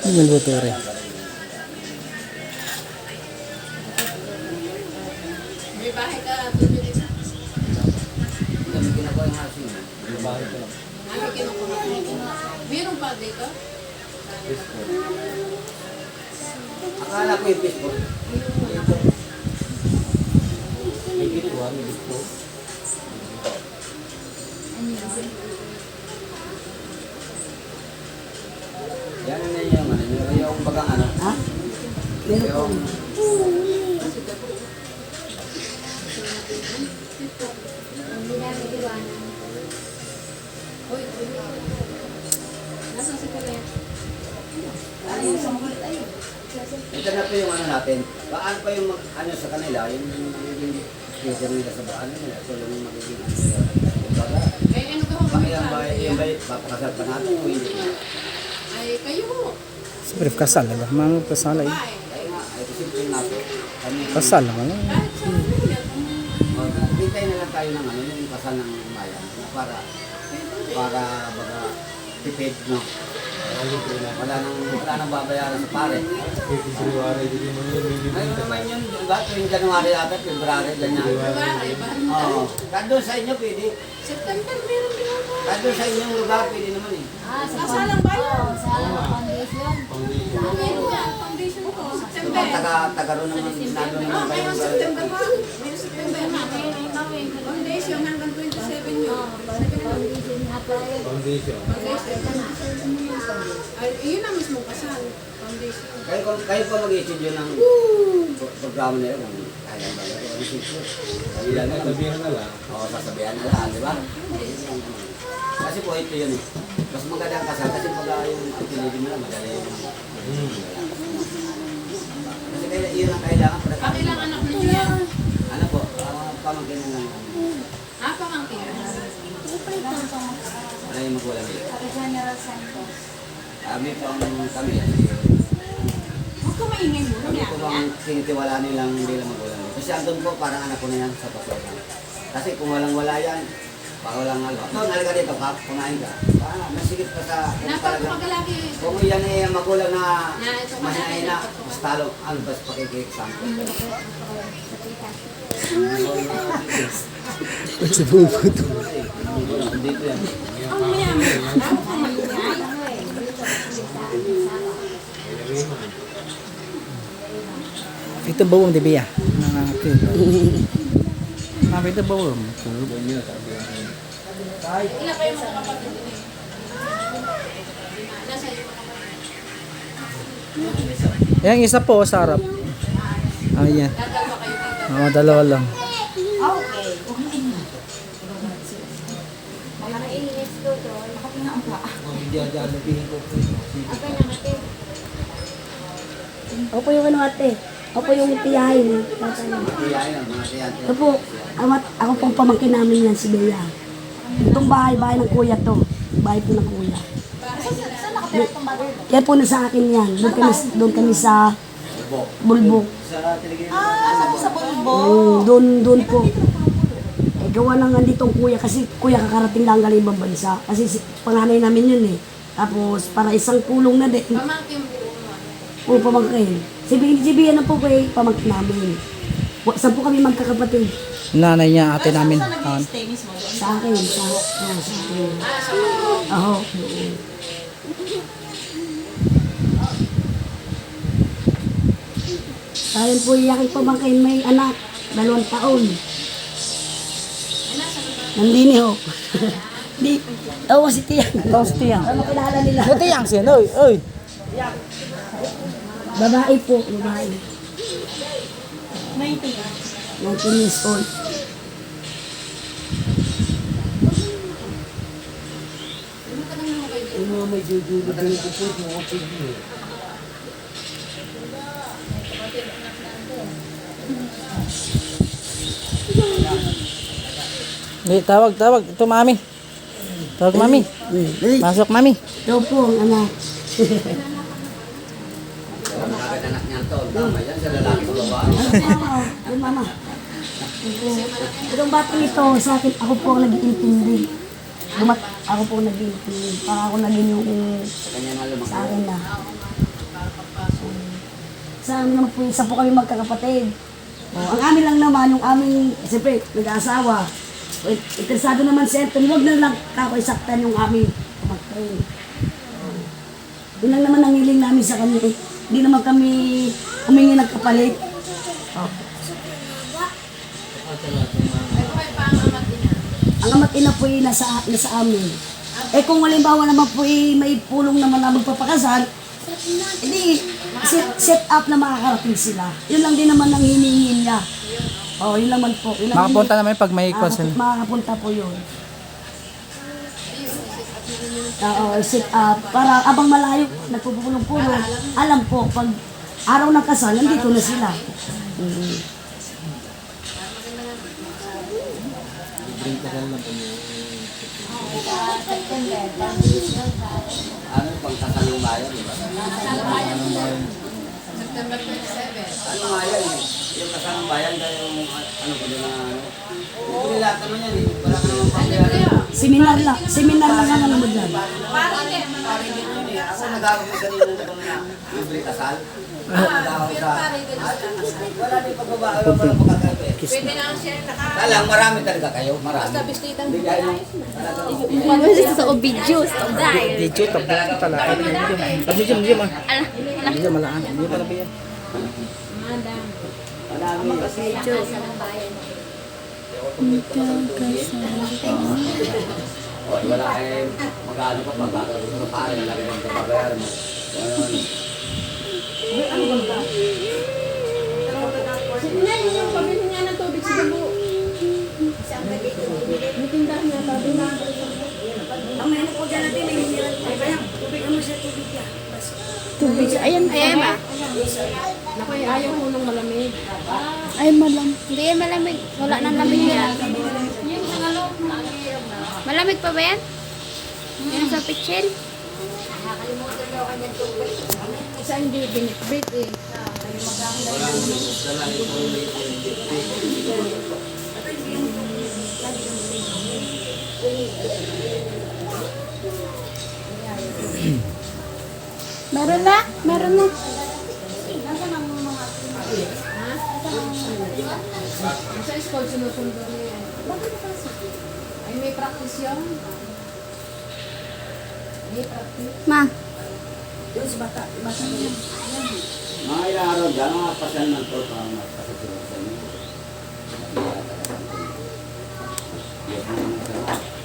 Mulbutore. May bahay ka, tuloy dito. Kami ginagawa yung asin. Yung bahay ko lang. May kinukuha ko. Meron pa dito? Fishball. Akala ko yung fishball. May bitwa, may bitwa. Yan na yung ano, yung bagang ano. Ha? Meron po. Yung Uy, nasa si Kuya? ito na po yung ano natin. Paano pa yung ano sa kanila, yung magiging future nila sa baan nila. So yung magiging ano nila. Kumbaga, Eh, ano ka ho? pakilang ba yung ba papakasal pa natin o hindi? Ay, kayo ho. Siyempre, kasal na ba? Mga kasal ay. Bahay. Kaya nga, ay simple nga po. Kami, Kasal naman. Kahit sa ano yan. hintay na lang tayo ng ano, yung kasal ng bayan. Para baga tipid, no? Wala nang babayaran sa pare. Ngayon naman yun, diba? Tuwing January ata, February, ganyan. Bahay, bahay. Oo. Kahit sa inyo, pwede. September, meron din ako. Kahit sa inyong lugar, pwede naman eh. Kasalang bayan. Foundation. Meron yan, foundation ko. September. Taga ron naman, nado Ah, naman may kayo. September pa. May September na. Foundation hanggang 27 yun. Foundation. Ay, yun ang mismong kasal. Foundation. Kayo pa mag-i-issue yun ng programa nila kung kaya ba yun. Kabila na lang. Sabihan na lang. Oo, sasabihan na lang, di ba? Kasi po ito yun eh. Mas maganda ang kasal kasi pag yung pinili mo lang, madali yung kasi kaya yun ang kailangan para Pakilang anak ninyo yan. ano po, pamangkin na lang. Ah, pamangkin. Ano yung magulang nila? General Santos. Kami pang kami. Huwag ka maingay mo. Kami po bang tinitiwala nilang bilang magulang nila. Kasi andun po, parang anak ko na yan sa papel. Kasi kung walang-wala yan, baka walang alwa. Ito, nalaga dito, kumain ka. Masigit pa sa kung talaga. Napakagalaki. Kung yan eh magulang na Na ito ka mahinain na, mas talo. Ano ba pakikik-sample? Sa bubuto. Dito yan. Ang mayaman. Ako ka maingay. Ito bawang di biya. Nakakit. Ito bawang. Ilan kayo mga kapatid din eh? Nasa iyo mga kapatid. Yang isa po sa harap. Ayan. Dadalwa kayo dito. Oo, dalawa lang. Okay. Mga naiinis ko doon. Nakapinaan pa. Okay na mati. Ako po yung ano ate. Ako po yung tiyahin. Iyain lang, mga tiyan. Ito po, ako pong pamangkin namin yan si Bea. Itong bahay ng kuya to. Bahay po ng kuya. Saan nakatira itong mother mo? Yan po na sa akin yan. Doon kami sa Bulbok. Sa telegay. Sabi sa bulbo. Doon po. Eh, gawa na nga ditong kuya kasi kuya kakarating lang galing ibang bansa. Kasi panganay namin yun eh. Tapos para isang kulong na din. Pamangkin mo. Po pamangkin. Si Bea na po kayo pamangkin namin. Saan po kami magkakapatid? Nanay niya, ate namin. Saan nag-stay mismo doon? Sa akin. Sa akin. Oo. Sayang po yung aking pamangkin may anak. 2 taon. Nandini ho. Di. Oo, si Tiyang. Ito si Tiyang. Ano kilala nila? Ito Tiyang siya. Oy, oy. Babae po. Babae. 19. 19 years old. Hindi, tawag. Ito, mami. Tawag, mami. Dali. Pasok, mami. Ito po ang anak. Agad anak niya to. Tama yan, sa lalaki o babae. Yung mama. Itong batang ito, sa akin, ako po ang nag-iintindi. ako po naging, para ako naging yung Sa kanya na lumaki. sa akin na. Sa amin naman po, isa po kami magkakapatid. Ang amin lang naman, yung aming, siyempre, nag-aasawa. Interesado naman si Anton, huwag na lang ako isaktan yung aming pamagkain. Yun lang naman ang hiling namin sa kanya. Hindi naman kami humingi ng kapalit. Ang amat ina po ay nasa amin. Eh kung halimbawa naman po may pulong naman na magpapakasal, hindi, set up na makakarating sila. Yun lang din naman ang hinihingin niya. Yun naman po. Yun lang Makapunta naman pag may concern. makakapunta po yun. Set up. Para abang malayo, nagpupulong-pulong. Alam po, pag araw ng kasal, nandito na sila. Ano pang kasal ng bayan, di ba? September 27. Ano nga yan eh? Yung kasal ng bayan dahil yung ano ko nila ano. Hindi ko nila naman yan eh. Wala ka naman pang Seminar lang ang alam mo dyan. Parang hindi. Ako nag-awag mo kanina nitong na libre kasal. Nag-awag sa... Wala din pagbabae. Wala pagkakape. Pwede na siya naka... Talang marami talaga kayo. Marami. Basta bistitang Hindi kayo. Sa video, stop dahil. Dito, tala. Medium, medium ah. Medium, malaan. Hindi pala ba yan? Marami. Wala kayo mag-ano pa pag pare na lagi ng kababayaran mo. yung pamilya niya ng tubig sa dulo. May tindahan niya, tabi na. Ang meron po dyan natin, may mineral. Kaya, tubig mo siya, tubig niya. Tubig. Ayan, ayan ba? Naku, ayaw mo nung malamig. Ay, malam. Hindi yan malamig. Wala nang lamig yan. Yung ano, Malamig pa ba yan? Yan sa pitchin? isa hindi binitbit eh. Meron na? Meron na. Sa school, sinusundo niya yan. Ay, may practice yun. May practice. Ma. Yun si bata. Mga ilang araw dyan, mga pasal ng to, mga pasasulat sa inyo.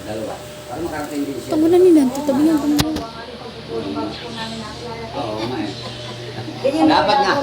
Dalawa. Para makarating din siya. Tamunan nila. Tatabihan ko nila. Oo, nga eh. Dapat nga.